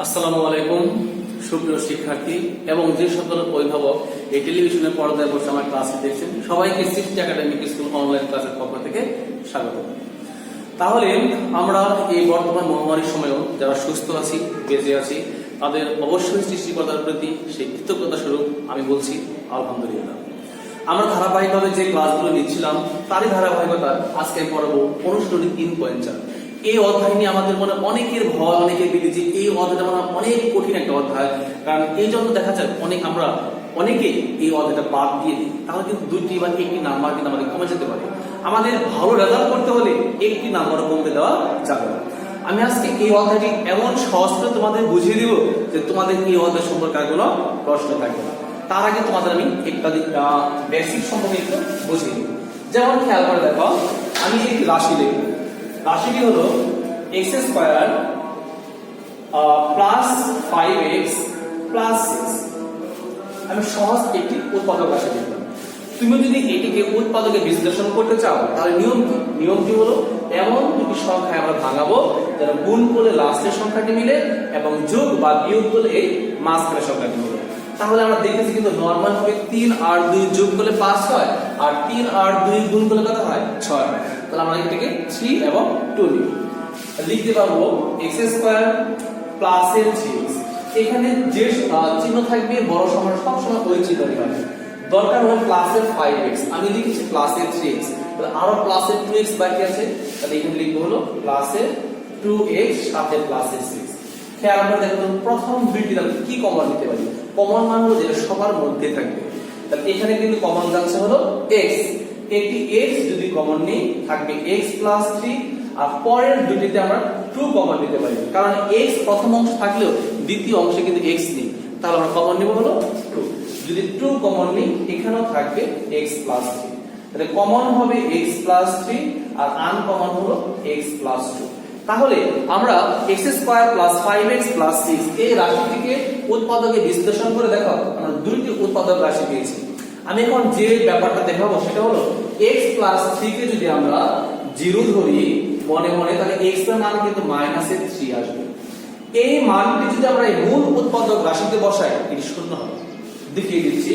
আসসালামু আলাইকুম সুপ্রিয় শিক্ষার্থী এবং যে সকল অভিভাবক এই টেলিভিশনের পর্দায় বসে আমার ক্লাস দেখছেন সবাইকে সৃষ্টি একাডেমিক স্কুল অনলাইন ক্লাসের পক্ষ থেকে স্বাগত। তাহলে আমরা এই বর্তমান মহামারীর সময়ও যারা সুস্থ আছি বেঁচে আছি তাদের অবশ্যই সৃষ্টিকর্তার প্রতি সেই কৃতজ্ঞতা স্বরূপ আমি বলছি আলহামদুলিল্লাহ। আমরা ধারাবাহিকভাবে যে ক্লাসগুলো নিচ্ছিলাম তারই ধারাবাহিকতা আজকে পড়াবো অনুশীলনী 3.4। এই অধ্যায় নিয়ে আমাদের মনে অনেকের ভয় অনেকের বিধি যে এই অধ্যায়টা মানে অনেক কঠিন একটা অধ্যায়, কারণ এই জন্য দেখা যায় আমরা অনেকে এই অধ্যায়টা বাদ দিয়ে দিই, তাহলে কিন্তু 2টি বা 1টি নাম্বার কিন্তু আমাদের কমে যেতে পারে। আমাদের ভালো রেজাল্ট করতে হলে 1টি নাম্বারও কমতে দেওয়া যাবে না। আমি আজকে এই অধ্যায়টি এমন সহজ করে তোমাদের বুঝিয়ে দিব যে তোমাদের এই অধ্যায় সম্পর্কে আর কোনো প্রশ্ন থাকবে না। তার আগে তোমাদের আমি একটা বেসিক সম্পর্কে একটু বুঝিয়ে দিব। যেমন খেয়াল করে দেখো, আমি একটি রাশি লিখব। রাশিটি হলো x² প্লাস 5x প্লাস 6। আমি সহজ একটি উৎপাদক রাশি লিখলাম। তুমি যদি এটিকে উৎপাদকে বিশ্লেষণ করতে চাও তাহলে নিয়মটি হলো এমন দুটি সংখ্যায় আমরা ভাঙাবো যেন গুণ করলে লাস্টের সংখ্যাটি মিলে এবং যোগ বা বিয়োগ করলে এই মাঝখানের সংখ্যাটি মিলে। তাহলে আমরা দেখেছি কিন্তু নরমাল ভাবে 3 আর 2 যোগ করলে 5 হয় আর 3 আর 2 গুণ করলে কত হয় 6 হয়। তাহলে আমরা এটাকে 3 এবং 2 লিখতে পারবো x² প্লাস এর 3x। এখানে যে চিহ্ন থাকবে বড় সংখ্যা সব সময় ওই চিহ্নই হবে। দরকার হলো প্লাসের 5x, আমি লিখেছি প্লাসের 3x, তাহলে আরো প্লাসের 2x বাকি আছে, তাহলে এখানে লিখবো হলো প্লাসের 2x সাথে প্লাসের 6। খেয়াল করে দেখো প্রথম দুইটি কি কমন নিতে পারি, কমন মান হলো যেটা সবার মধ্যে থাকবে। তাহলে এখানে কিন্তু কমন যাচ্ছে হলো x, একটি x যদি কমন নেই থাকবে x প্লাস 3, আর পরের দুটিতে আমরা 2 কমন নিতে পারি, কারণ x প্রথম অংশ থাকলেও দ্বিতীয় অংশে কিন্তু x নেই, তাহলে আমরা কমন নিব হলো 2। যদি 2 কমন নেই এখানেও থাকবে x প্লাস 3, তাহলে কমন হবে x প্লাস 3 আর আনকমন হলো x প্লাস 2। তাহলে আমরা x² প্লাস 5x প্লাস 6 এই রাশিটিকে উৎপাদকে বিশ্লেষণ করে দেখো আমরা দুইটি উৎপাদক রাশি পেয়েছি। আমি এখন যে ব্যাপারটা দেখাবো সেটা হলো x প্লাস 3 কে যদি আমরা 0 ধরি মনে মনে, তাহলে x এর মান কিন্তু মাইনাসের 3 আসবে। এই মানটি যদি আমরা এই মূল উৎপাদক রাশিতে বসাই এটি শূন্য হবে। দেখিয়ে দিচ্ছি,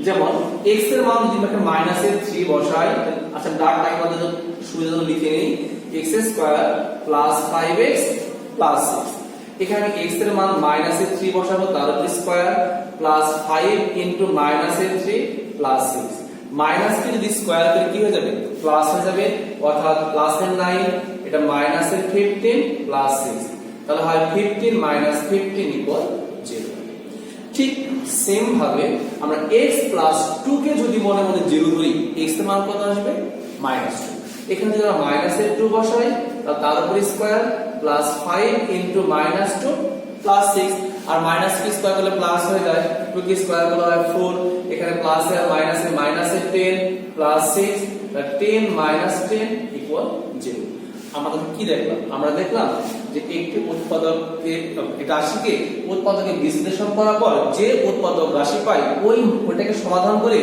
যেমন x এর মান যদি আমরা মাইনাসের 3 বসাই, আচ্ছা ডার্ক টাইপ আমাদের সুবিধা জন্য লিখে নেই x² প্লাস 5x প্লাস 6। এখানে আমি x এর মান মাইনাসের 3 বসাবো, তার স্কয়ার প্লাস 5 ইনটু মাইনাসের 3 প্লাস 6। মাইনাস কে যদি স্কয়ার করে কি হয়ে যাবে প্লাস হয়ে যাবে, অর্থাৎ প্লাসের 9 এটা মাইনাসের 15 প্লাস 6, তাহলে হয় 15 মাইনাস 15 ইকুয়াল 0। ঠিক সেম ভাবে আমরা x প্লাস 2 কে যদি মনে মনে 0 ধরি x এর মান কত আসবে -2। এখানে যদি আমরা মাইনাসের 2 বসাই তার উপর স্কয়ার প্লাস 5 ইনটু -2 প্লাস 6, আর মাইনাস কি স্কয়ার করলে প্লাস হয়ে যায়, 2 কি স্কয়ার করলে হয় 4, এখানে প্লাস এর মাইনাসের 10 প্লাস 6, 10 মাইনাস 10 ইকুয়াল 0। আমরা কি দেখলাম, আমরা দেখলাম যে একটি উৎপাদককে রাশিকে উৎপাদকে বিশ্লেষণ করার পর যে উৎপাদক রাশি পাই ওইটাকে সমাধান করে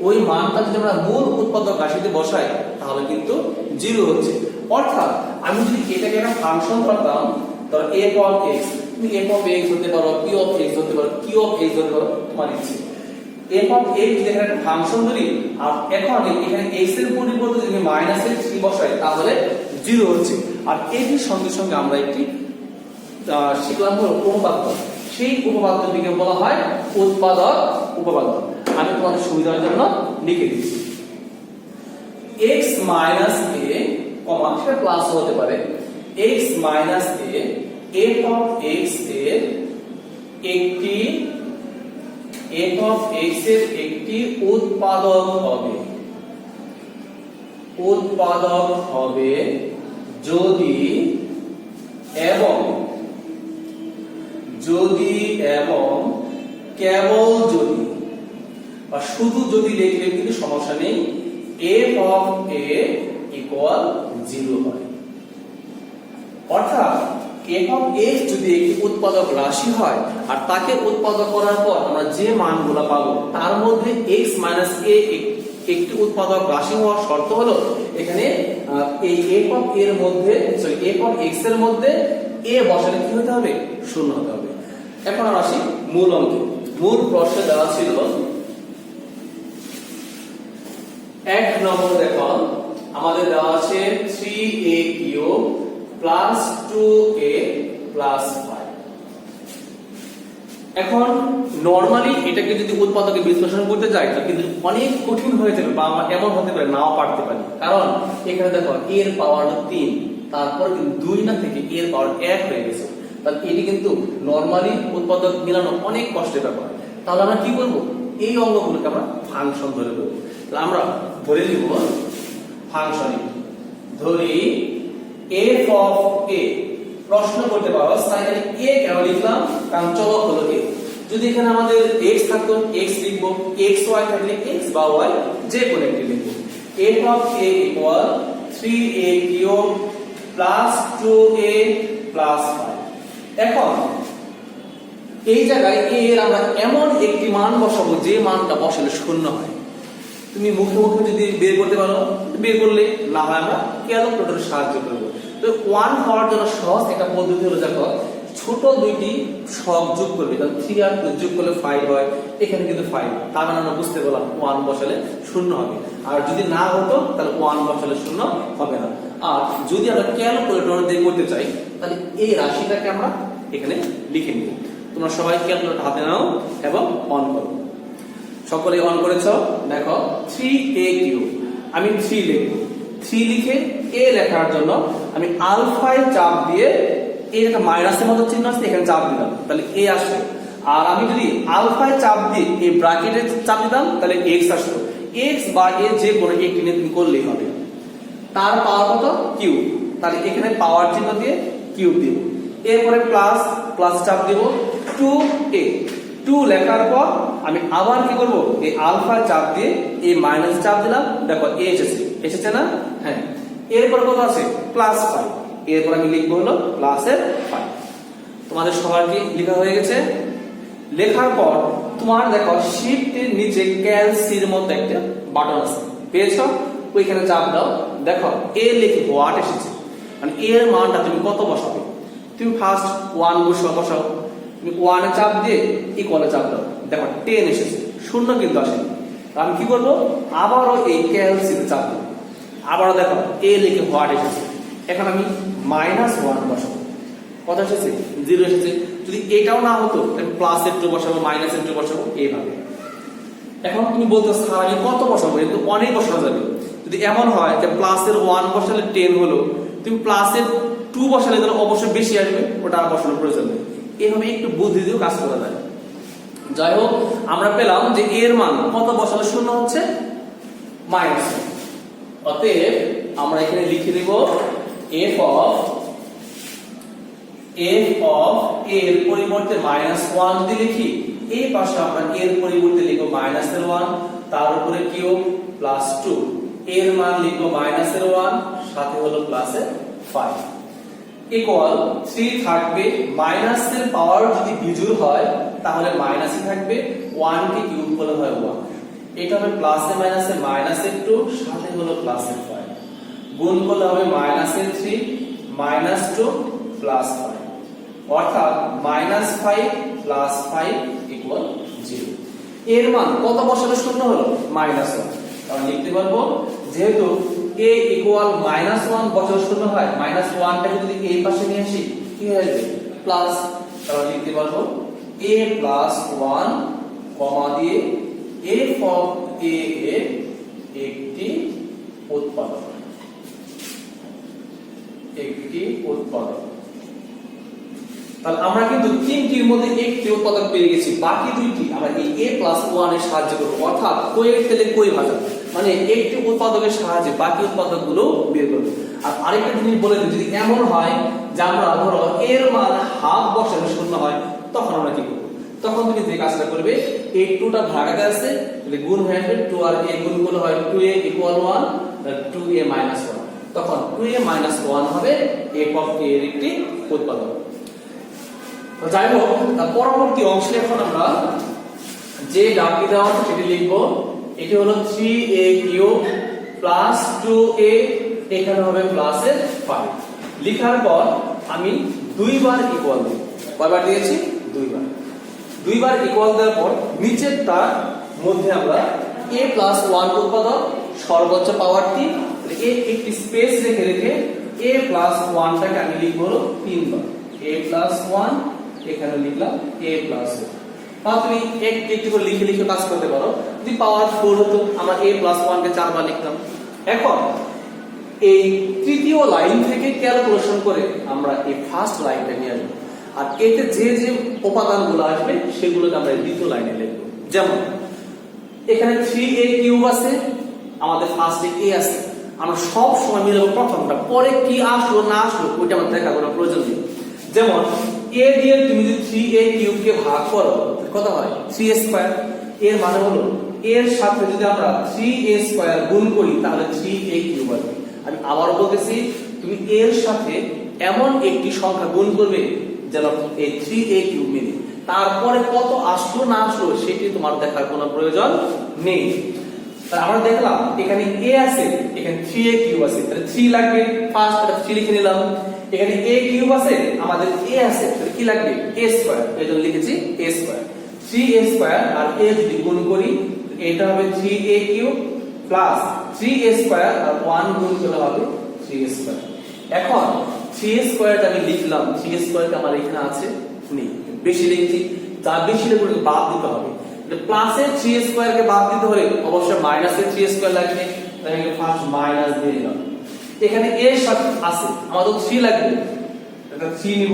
ওই মানটা যদি আমরা মূল উৎপাদক রাশিতে বসাই তাহলে কিন্তু 0 হচ্ছে। অর্থাৎ আমি যদি এটাকে একটা ফাংশন ধরতাম, ধরো f of x, তুমি f of x ধরতে পারো, q of x ধরতে পারো, q of x ধরতে পারো, তোমার ইচ্ছে। f of x যদি একটা ফাংশন ধরি আর এখন এখানে x এর পরিবর্তে যদি মাইনাসের 3 বসাই তাহলে 0 হচ্ছে। আর এটির সঙ্গে সঙ্গে আমরা একটি শিখলাম হলো উপপাদ্য, সেই উপপাদ্যটিকে বলা হয় উৎপাদক উপপাদ্য। আমি তোমাদের সুবিধার জন্য লিখে দিচ্ছি x মাইনাস a কমা সেটা প্লাস হতে পারে, x minus a f of x এর একটি f of x এর একটি উৎপাদক হবে যদি এবং কেবল যদি, বা শুধু যদি লিখলে কিন্তু সমস্যা নেই, f of a ইকুয়াল 0 হয়। অর্থাৎ f of x যদি একটি উৎপাদক রাশি হয় আর তাকে উৎপাদক করার পর আমরা যে মানগুলো পাবো তার মধ্যে x মাইনাস a একটি উৎপাদক রাশি হওয়ার শর্ত হলো এখানে এই f of a এর মধ্যে f of x এর মধ্যে a বসালে কি হতে হবে শূন্য হতে হবে। এখন আমরা আসি মূল অঙ্কে। মূল প্রশ্নে দেওয়া ছিল 1 নম্বর, দেখো আমাদের দেওয়া আছে 3a cube plus 2a plus 5। এখন নরমালি এটাকে যদি উৎপাদকে বিশ্লেষণ করতে যাই তো কিন্তু অনেক কঠিন হয়ে যাবে, বা আমরা এমন হতে পারে নাও পারতে পারি। কারণ এখানে দেখো এর পাওয়ার 3, তারপর কিন্তু 2 না থেকে এর পাওয়ার 1 হয়ে গেছে। তাহলে এটি কিন্তু নরমালি উৎপাদক মিলানো অনেক কষ্টের ব্যাপার। তাহলে আমরা কি করব, এই অঙ্গগুলোকে আমরা ফাংশন ধরে দেবো। তাহলে আমরা ধরে নিব ফাংশন, ধরি f অফ a। প্রশ্ন করতে পারো স্যার এখানে a কেন লিখলাম, কারণ চলক হলো a। যদি এখানে আমাদের x থাকতো x লিখব, x y থাকলে x বা y যে কোনো একটি লিখব। f of a equal 3a cube plus 2a plus 5। এখন এই জায়গায় a এর আমরা এমন একটি মান বসাবো যে মানটা বসালে শূন্য হয়। তুমি মুখে মুখে যদি বের করতে পারো বের করলে, না হয় আমরা ক্যালকুলেটরের সাহায্য করব। তো 1 হওয়ার জন্য সহজ একটা পদ্ধতি হলো, দেখো ছোট দুইটি সহগ যোগ করবে, কারণ 3 আর 2 যোগ করলে 5 হয়, এখানে কিন্তু 5। তার মানে আমরা বুঝতে পারলাম 1 বসালে শূন্য হবে। আর যদি না হতো তাহলে 1 বসালে শূন্য হবে না। আর যদি আমরা ক্যালকুলেটর দিয়ে করতে চাই তাহলে এই রাশিটাকে আমরা এখানে লিখে নিব। তোমরা সবাই ক্যালকুলেটর হাতে নাও এবং অন করো। সকলে অন করেছো, দেখো 3a কিউব, আমি 3 লিখব। 3 লিখে a লেখার জন্য আমি আলফায় চাপ দিয়ে, এই একটা মাইনাসের মতো চিহ্ন আছে এখানে চাপ দিলাম, তাহলে a আসবে। আর আমি যদি আলফায় চাপ দিয়ে এই ব্র্যাকেটে চাপ দিতাম তাহলে x আসবে। x বা a যে কোনো একটি নিয়ে তুমি করলেই হবে। তার পাওয়ার কত, কিউব, তাহলে এখানে পাওয়ার চিহ্ন দিয়ে কিউব দিব। এরপরে প্লাস, প্লাস চাপ দিব 2a। 2 লেখার পর আমি আবার কি করব, এই আলফা চাপ দিয়ে এই মাইনাস চাপ দিলাম, দেখো a এসেছে না? হ্যাঁ। এরপর কত আছে, প্লাস 5। এরপর আমি লিখবো হলো প্লাসের 5। তোমাদের সবার কি লেখা হয়ে গেছে? লেখার পর তোমার দেখো শিফটের নিচে ক্যালসির মতো একটা বাটন আছে, পেয়েছো? ওইখানে চাপ দাও, দেখো a লিখে হোয়াট এসেছে, মানে এর মানটা তুমি কত বসাবে। তুমি ফার্স্ট 1 বসাও, তুমি 1 এ চাপ দিয়ে ইকুয়ালে চাপ দাও, দেখো 10 এসেছে, শূন্য কিন্তু আসেনি। আমি কি করবো, আবারও এই ক্যালসিতে চাপ দেব, আবারও দেখো a লিখে হোয়াট এসেছে। এখন আমি -1 বসাবো, কত এসেছে, 0 এসেছে। যদি এটাও না হতো তাহলে প্লাসের 2 বসাবো, মাইনাসের 2 বসাবো, এইভাবে। এখন তুমি বলতে স্যার আমি কত বসাবো, কিন্তু অনেক বসানো যাবে। যদি এমন হয় যে প্লাসের 1 বসালে 10 হলো, তুমি প্লাসের 2 বসালে তাহলে অবশ্যই বেশি আসবে, ওটা আর বসানোর প্রয়োজন নেই। এইভাবে একটু বুদ্ধি দিয়েও কাজ করা যায়। যাই হোক, আমরা পেলাম যে এর মান কত বসালে শূন্য হচ্ছে, -1। অতএব আমরা এখানে লিখে দেব f অফ এর পরিবর্তে -1 দিয়ে লিখি, এই পাশে আমরা এর পরিবর্তে লিখব -1, তার উপরে কিউব প্লাস 2, এর মান লিখব -1 সাথে হলো প্লাসের 5 ইকুয়াল 3 থাকবে। মাইনাসের পাওয়ার যদি বিজোড় হয় তাহলে মাইনাসই থাকবে, 1 কে কিউব করলে হয় 1। এটা হবে প্লাসে মাইনাসে -2 সাথে হলো প্লাসের 5, গুণ করলে হবে -3 -2 প্লাস 5, অর্থাৎ -5 প্লাস 5 ইকুয়াল 0। এর মান কত বসালে শূন্য হলো, -1। তাহলে লিখতে পারবো যেহেতু a ইকুয়াল -1 বসালে শূন্য হয়, -1টাকে যদি এই পাশে নিয়ে আসি কি হয়ে যাবে, প্লাস। তাহলে লিখতে পারবো a প্লাস 1 কমা দিয়ে f অফ a এর একটি উৎপাদক, তাহলে আমরা কিন্তু তিনটির মধ্যে একটি উৎপাদক পেয়ে গেছি, বাকি দুইটি আমরা এই a প্লাস 1 এর সাহায্যে করব, অর্থাৎ কয়ের তেলে কই ভাজা, মানে একটি উৎপাদকের সাহায্যে বাকি উৎপাদকগুলো বের করব। আর আরেকটা জিনিস বলে দিই, যদি এমন হয় যে আমরা ধরো এর মান হাফ বসালে শূন্য হয়, তখন আমরা কি করব, তখন তুমি যে কাজটা করবে, এই 2টা ভাগাতে আছে তাহলে গুণ হয়ে আসবে, 2 আর a গুণ করলে হয় 2a ইকুয়াল 1, 2a মাইনাস 1, তখন 2a মাইনাস 1 হবে f অফ a এর একটি উৎপাদক। যাই হোক, তার পরবর্তী অংশে এখন আমরা যে ডাকটি দেওয়া আছে সেটি লিখব। এটি হলো 3a কিউব প্লাস 2a, এখানে হবে প্লাসের 5। লেখার পর আমি 2 বার ইকুয়াল দেব, কয়বার দিয়েছি, 2 বার। দুইবার ইকুয়াল দেওয়ার পর নিচের তার মধ্যে আমরা a প্লাস 1 উৎপাদক সর্বোচ্চ পাওয়ারটি একটি স্পেস রেখে রেখে a প্লাস 1 টাকে আমি লিখব হলো 3 বার a প্লাস 1 এখানে লিখলাম a প্লাস 1। তাহলে তুমি একটু করে লিখে লিখে কাজ করতে পারো। যদি পাওয়ার 4 হতো আমরা a প্লাস 1 কে 4 বার লিখতাম। এখন এই তৃতীয় লাইন থেকে ক্যালকুলেশন করে আমরা এই ফার্স্ট লাইনটা নিয়ে আসবো, আর এতে যে যে উপাদানগুলো আসবে সেগুলোকে আমরা দ্বিতীয় লাইনে লিখব। যেমন এখানে 3a কিউব আছে, আমাদের ফার্স্টে a আছে, আমরা সব সময় মিলাবো প্রথমটা, পরে কি আসলো না আসলো ওইটা আমাদের দেখার কোনো প্রয়োজন নেই। যেমন a দিয়ে তুমি যদি 3a কিউব কে ভাগ করো কত হয় 3a স্কয়ার, এর মানে হলো এর সাথে যদি আমরা 3a স্কয়ার গুণ করি তাহলে 3a কিউব আসবে। আমি আবার বলতেছি, তুমি এর সাথে এমন একটি সংখ্যা গুণ করবে যেন এই 3a কিউব মিলে, তারপরে কত আসলো না আসলো সেটি তোমার দেখার কোনো প্রয়োজন নেই। তাহলে আমরা দেখলাম এখানে a আছে, এখানে 3a কিউব আছে, তাহলে 3 লাগবে, ফার্স্ট এটা 3 লিখে নিলাম। এখানে a কিউব আছে, আমাদের a আছে, তাহলে কি লাগবে a স্কয়ার, এজন্য লিখেছি a স্কয়ার। 3a স্কয়ার আর a যদি গুণ করি এটা হবে 3a cube plus 3a square আর 1 গুণ করলে হবে 3a স্কয়ার। এখন 3a স্কয়ারটা আমি লিখলাম, 3a স্কয়ারটা আমার এখানে আছে নেই, বেশি লিখছি, যা বেশি লিখলে বাদ দিতে হবে। প্লাসের 3a স্কয়ার কে বাদ দিতে হলে অবশ্যই মাইনাসের 3a স্কয়ার লাগবে, তাই আমি ফার্স্ট মাইনাস দিয়ে দিলাম। এখানে a এর সাথে আছে, আমাদের 3 লাগবে, এটা 3 নিব,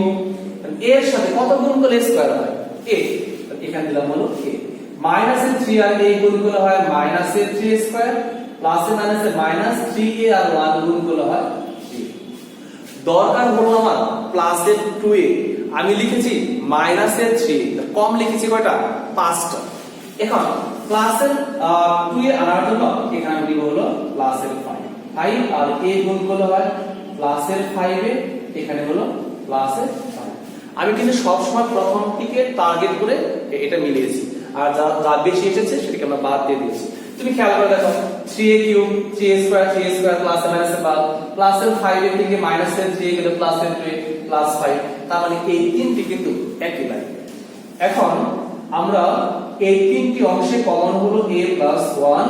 এর সাথে কত গুণ করলে স্কয়ার হয় a, এখানে দিলাম হলো a। মাইনাসের 3 আর a গুণ করলে হয় মাইনাসের 3a স্কয়ার, প্লাসের মাইনাসে মাইনাস 3a আর 1 গুণ করলে হয় 3। দরকার হলো আমার প্লাসের 2a, আমি লিখেছি মাইনাসের 3, কম লিখেছি কয়টা 5টা। এখন প্লাসের 2a আনার জন্য এখানে আমি দিব হলো প্লাসের 5 আর a গুণ করলে হয় প্লাসের 5a, এখানে হলো প্লাসের 5। আমি কিন্তু সব সময় প্রথমটিকে টার্গেট করে এটা মিলিয়েছি, আর যা বেশি এসেছে সেটাকে আমরা বাদ দিয়ে দিয়েছি। তুমি খেয়াল করে দেখো 3a cube 3a square plus মাইনাসের বাদ, প্লাসের 5a থেকে মাইনাসের 3a গেলে প্লাসের 2a প্লাস 5, তার মানে এই তিনটি কিন্তু একই লাইন। এখন আমরা এই তিনটি অংশে কমন হলো a প্লাস 1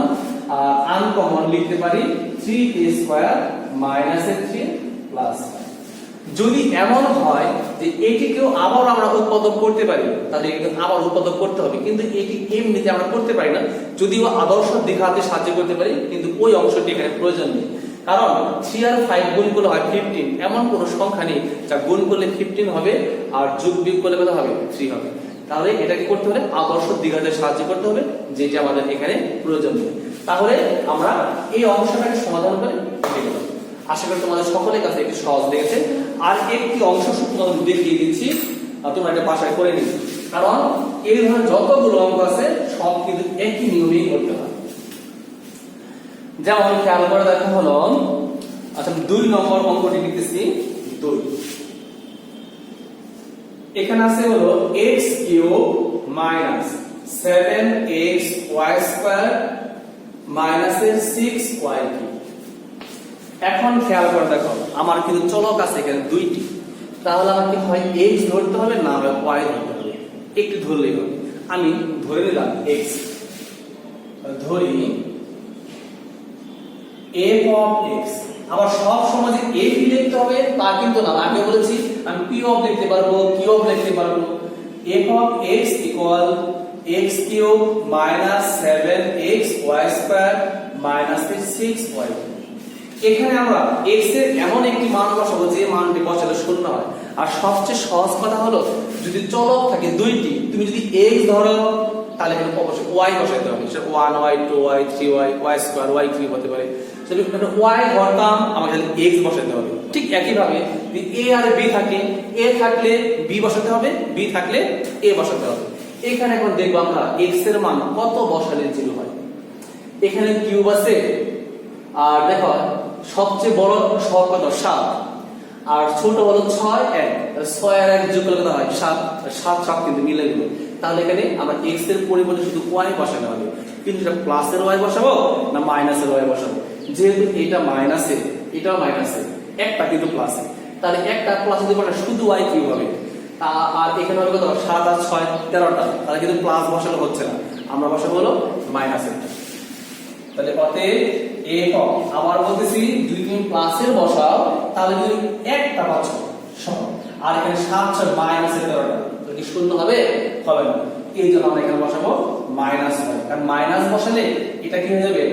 আর আনকমন লিখতে পারি 3a স্কয়ার মাইনাসের 3 প্লাস 5। যদি এমন হয় যে এটিকেও আবার আমরা উৎপাদক করতে পারি তাহলে এটাকে আবার উৎপাদক করতে হবে, কিন্তু এটি এমনিতে আমরা করতে পারি না, যদিও আদর্শ দেখাতে সাহায্য করতে পারি, কিন্তু ওই অংশটি এখানে প্রয়োজন নেই। কারণ 3 আর 5 গুণ করলে হয় 15, এমন কোনো সংখ্যা নেই যা গুণ করলে 15 হবে আর যোগ বিয়োগ করলে কত হবে 3 হবে। তাহলে এটাকে করতে হলে আদর্শ দ্বিঘাতে সাহায্য করতে হবে, যেটা আমাদের এখানে প্রয়োজন নেই। তাহলে আমরা এই অংশটাকে সমাধান করে দেখব। আশা করি তোমাদের সকলের কাছে একটু সহজ লেগেছে। আর একটি অংশ তোমাদের দেখিয়ে দিচ্ছি, তোমরা এটা বাসায় করে নিবে, কারণ এই ধরনের যতগুলো অঙ্ক আছে সব কিন্তু একই নিয়মেই করতে হয়। যেমন খেয়াল করে দেখা হলো, আচ্ছা 2 নম্বর অঙ্কটি লিখতেছি 2। এখানে আছে হলো x cube minus 7xy square মাইনাসের 6y কিউব। এখন খেয়াল করে দেখো আমার কিন্তু চলক আছে এখানে 2টি, তাহলে আমাকে হয় x ধরতে হবে না হয় y ধরতে হবে, একটু ধরলেই হবে। আমি ধরে নিলাম x, ধরি f of x। আবার সব সময় যে a লিখতে হবে তা কিন্তু না, আগে বলেছি আমি p of লিখতে পারবো, q of লিখতে পারবো। f of x equal x cube minus 7xy square minus 6y। এখানে আমরা x এর এমন একটি মান বসাবো যে মানটি বসালে শূন্য হয়। আর সবচেয়ে সহজ কথা হলো যদি চলক থাকে 2টি, তুমি যদি x ধরো তাহলে এখানে অবশ্যই y বসাতে হবে, সেটা 1y 2y 3y y square y cube হতে পারে। যদি এখানে y ধরতাম আমাকে x বসাতে হবে। ঠিক একই ভাবে যদি a আর b থাকে, a থাকলে b বসাতে হবে, b থাকলে a বসাতে হবে। এখানে এখন দেখব আমরা x এর মান কত বসালে 0 হয়। এখানে কিউব আছে, আর দেখো সবচেয়ে বড় সহগ কত 7, আর ছোট হলো 6 1, 6 আর 1 যোগ করলে কত হয় 7, 7 7 কিন্তু মিলে গেল। তাহলে এখানে আমরা x এর পরিবর্তে শুধু y বসাতে হবে, কিন্তু এটা প্লাসের y বসাবো না মাইনাসের y বসাবো। যেহেতু এটা মাইনাসে এটাও মাইনাসে, একটা কিন্তু প্লাসে, তাহলে একটা প্লাস যদি বসা শুধু y কিউব হবে। আর এখানে হবে কত 7 আর 6 13টা, তাহলে কিন্তু প্লাস বসানো হচ্ছে না, আমরা বসাবো হলো মাইনাস একটা। তাহলে অতএব f আবার বলতেছি যদি তুমি প্লাসের বসাও তাহলে যদি একটা পাচ্ছ সমান, আর এখানে 7 6 মাইনাস 13টা, তো কি শূন্য হবে? হবে না। এই জন্য আমরা এখানে বসাবো মাইনাস 5, কারণ মাইনাস বসালে এটা কি হয়ে যাবে,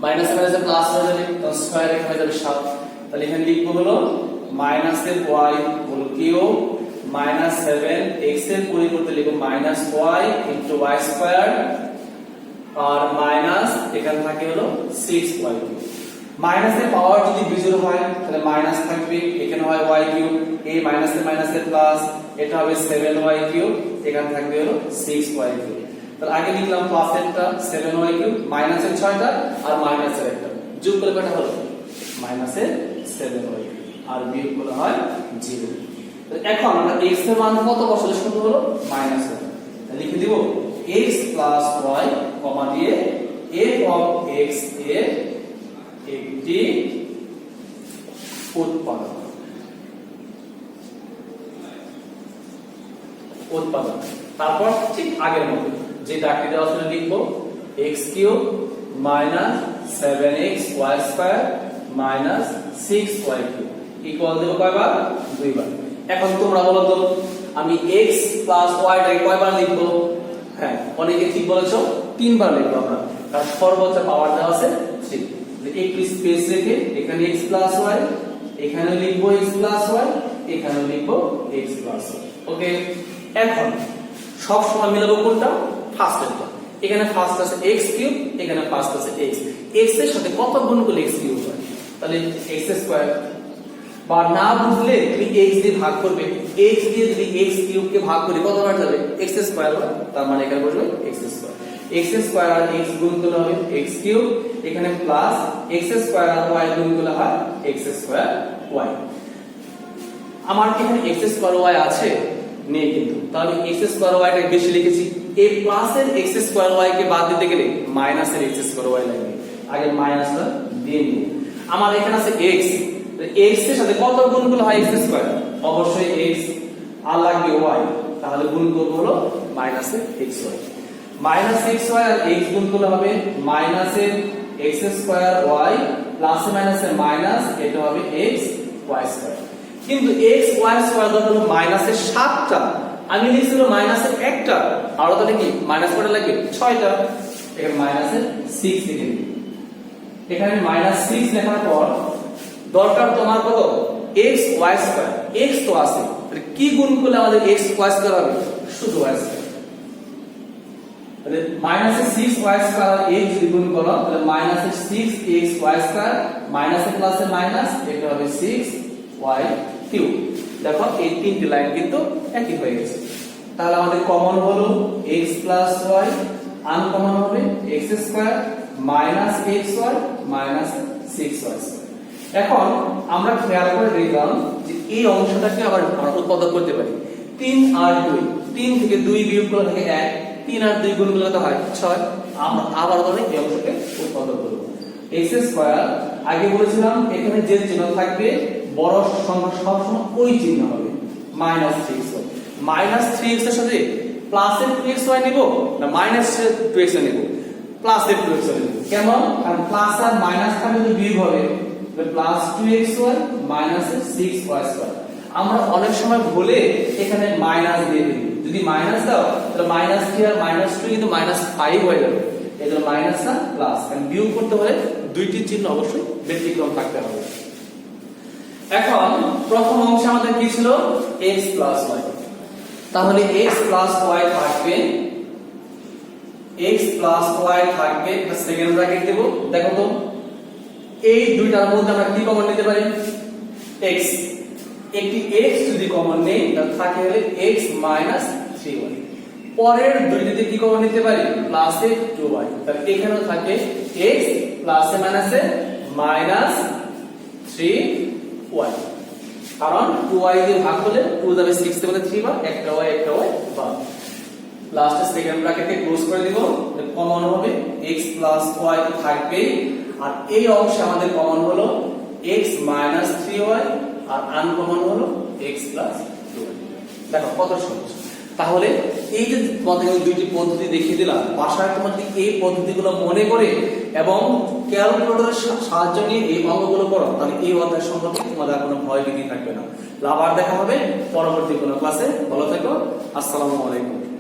মাইনাস মাইনাসে প্লাস হয়ে যাবে, তখন স্কয়ার এখানে হয়ে যাবে 7। তাহলে এখানে লিখবো হলো মাইনাসের y হলো কিউব মাইনাস 7 x এর পরিবর্তে লিখবো minus y into y square, আর মাইনাস এখানে থাকে হলো 6y। মাইনাসের পাওয়ার যদি বিজোড় হয় তাহলে মাইনাস থাকবে, এখানে হয় y কিউব, এই মাইনাসের মাইনাসের প্লাস, এটা হবে 7y কিউব, এখানে থাকবে হলো 6y কিউব। তাহলে আগে লিখলাম প্লাসেরটা 7y কিউব, মাইনাসের 6টা আর মাইনাসের একটা, যোগ করলে কত হলো মাইনাসের 7y, আর বিয়োগ করলে হয় 0। তো এখন আমরা x এর মান কত বসালে শূন্য হলো মাইনাস 1, লিখে দিব x প্লাস y কমা দিয়ে f অফ x এর একটি উৎপাদক। তারপর ঠিক আগের মতো যে ডাকটি দেওয়া আছে লিখবো x cube minus 7x y square minus 6y cube equal দেব কয়বার? দুইবার। এখন তোমরা বলো তো আমি x প্লাস y টাকে কয়বার লিখবো? হ্যাঁ, অনেকে ঠিক বলেছো, তিনবার লিখবো আমরা, কারণ সর্বোচ্চ পাওয়ার দেওয়া আছে 3। একটু স্পেস রেখে এখানে x প্লাস y, এখানে লিখবো x প্লাস y, এখানে লিখবো x প্লাস y। ওকে, এখন সব সময় মিলাবো কোনটা? ফার্স্টেরটা। এখানে ফার্স্ট আছে x কিউব, এখানে ফার্স্ট আছে x। x এর সাথে কত গুণ করলে x কিউব হয়? তাহলে x স্কয়ার। বা না বুঝলে তুমি x দিয়ে ভাগ করবে, x দিয়ে যদি x কিউব কে ভাগ করি কতবার যাবে? x স্কয়ার হয়, তার মানে এখানে বসবে x স্কয়ার। x স্কয়ার আর x গুণ করলে হবে x কিউব, এখানে প্লাস x স্কয়ার আর y গুণ করলে হয় x স্কয়ার y। আমার এখানে x স্কয়ার y আছে নেই কিন্তু, তাহলে x স্কয়ার y টা বেশি লিখেছি, এই প্লাসের x স্কয়ার y কে বাদ দিতে গেলে মাইনাসের x স্কয়ার y লাগবে, আগে মাইনাসটা দিয়ে নিই। আমার এখানে আছে x, x এর সাথে কত গুণ করলে হয় x স্কয়ার? অবশ্যই x, আর লাগবে y, তাহলে গুণ করব হলো মাইনাসের xy। মাইনাস xy আর x গুণ করলে হবে মাইনাসের x স্কয়ার y প্লাসে মাইনাসে মাইনাস, এটা হবে x y স্কয়ার। কিন্তু x y স্কয়ার হলো মাইনাসের 7টা, আমি লিখছিল মাইনাসের একটা, আর তাহলে কি মাইনাস কয়টা লাগবে? 6টা। এখানে মাইনাসের 6 লিখে দিই। এখানে মাইনাস 6 লেখার পর দরকার তোমার কত? x y square. x তো আছে, তাহলে কি গুণ করলে আমাদের x y স্কয়ার হবে? শুধু y স্কয়ার। তাহলে মাইনাসের 6y স্কয়ার আর x যদি গুণ করো তাহলে মাইনাসের 6x y স্কয়ার মাইনাসের প্লাসে মাইনাস, এটা হবে 6y কিউব। দেখো এই তিনটি লাইন কিন্তু একই হয়ে গেছে। তাহলে আমাদের কমন হলো x প্লাস y, আনকমন হবে x square minus xy minus 6y square. এখন আমরা খেয়াল করে দেখলাম যে এই অংশটাকে আবার আমরা উৎপাদক করতে পারি। 3 আর 2, 3 থেকে 2 বিয়োগ করলে থাকে 1, 3 আর 2 গুণ করলে তো হয় 6। আমরা আবার ধরে এই অংশকে উৎপাদক করব। x স্কয়ার আগে বলেছিলাম এখানে যে চিহ্ন থাকবে বড় সংখ্যা সবসময় ওই চিহ্ন হবে, মাইনাস 3xy। মাইনাস 3x এর সাথে প্লাসের 2xy নিব না মাইনাসের 2xy নিব? প্লাসের 2xy নিব। কেন? কারণ প্লাস আর মাইনাস থাকলে তো বিয়োগ হবে, প্লাস 2xy মাইনাসের 6y স্কয়ার। আমরা অনেক সময় ভুলে এখানে মাইনাস দিয়ে দিই, যদি মাইনাস দাও তাহলে মাইনাস 3 আর মাইনাস 2 কিন্তু মাইনাস 5 হয়ে যাবে, এজন্য মাইনাস না প্লাস। কারণ বিয়োগ করতে হলে দুইটি চিহ্ন অবশ্যই ব্যতিক্রম থাকতে হবে। এখন প্রথম অংশে আমাদের কি ছিল? x plus y। তাহলে x প্লাস y থাকবে, x প্লাস y থাকবে, একটা সেকেন্ড ব্র্যাকেট দেব। দেখো তো এই দুইটার মধ্যে আমরা কি কমন নিতে পারি? x। একটি x যদি কমন নেই তাহলে থাকে হলে x মাইনাস 3y। পরের দুইটিতে কি কমন নিতে পারি? প্লাসে 2y। তাহলে এখানেও থাকে x প্লাসে মাইনাসে মাইনাস 3y, কারণ 2y দিয়ে ভাগ করলে 2 যাবে 6 এর মধ্যে 3 বার, একটা y বাদ। লাস্টে সেকেন্ড ব্র্যাকেটে ক্লোজ করে দিব, কমন হবে x প্লাস y থাকবে, আর এই অংশে আমাদের কমন হলো x মাইনাস 3y, আর আনকমন হলো x প্লাস 2y। দেখো কত সহজ। তাহলে এই যে তোমাদের আমি দুইটি পদ্ধতি দেখিয়ে দিলাম, বাসায় তোমরা যদি এই পদ্ধতিগুলো মনে করে এবং ক্যালকুলেটরের সাহায্য নিয়ে এই অঙ্কগুলো করো, তাহলে এই অধ্যায় সম্পর্কে তোমাদের কোনো ভয় ভীতি থাকবে না। আবার দেখা হবে পরবর্তী কোনো ক্লাসে। ভালো থেকো, আসসালামু আলাইকুম।